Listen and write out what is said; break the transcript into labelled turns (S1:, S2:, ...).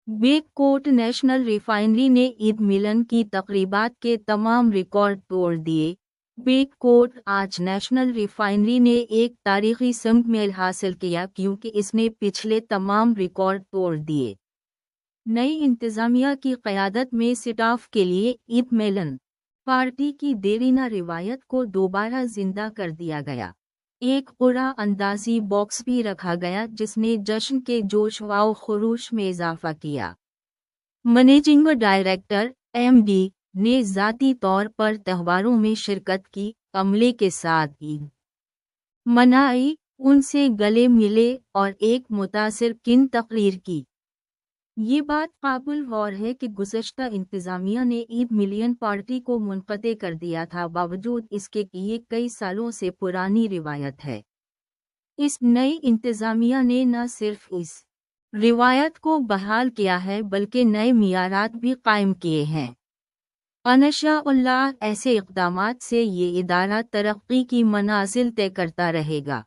S1: Bake coat national refinery ने ईद मिलन की तकरीबात के तमाम रिकॉर्ड तोड़ दिए। बेक कोट आज नेशनल रिफाइनरी ने एक तारीखी सममेल हासिल किया क्योंकि इसने पिछले तमाम रिकॉर्ड तोड़ दिए। नई इंतजामिया की क़यादत में स्टाफ के लिए ईद मिलन पार्टी की देरीना रिवायत को दोबारा जिंदा कर दिया गया। एक उड़ा अंदाजी बॉक्स भी रखा गया जिसने जश्न के जोश व खरूश में इजाफा किया। मैनेजिंग डायरेक्टर (MD) ने ज़ाती तौर पर त्योहारों में शिरकत की, अमले के साथ ईद मनाई, उनसे गले मिले और एक मुतासिर किन तकरीर की। ये बात काबिल गौर है कि गुज़श्ता इंतज़ामिया ने ईद मिलियन पार्टी को मुनक़ते कर दिया था, बावजूद इसके कि ये कई सालों से पुरानी रिवायत है। इस नई इंतज़ामिया ने न सिर्फ इस रिवायत को बहाल किया है बल्कि नए मियारात भी कायम किए हैं। इंशाअल्लाह ऐसे इक़दामात से ये इदारा तरक्की की मनाज़िल तय करता रहेगा।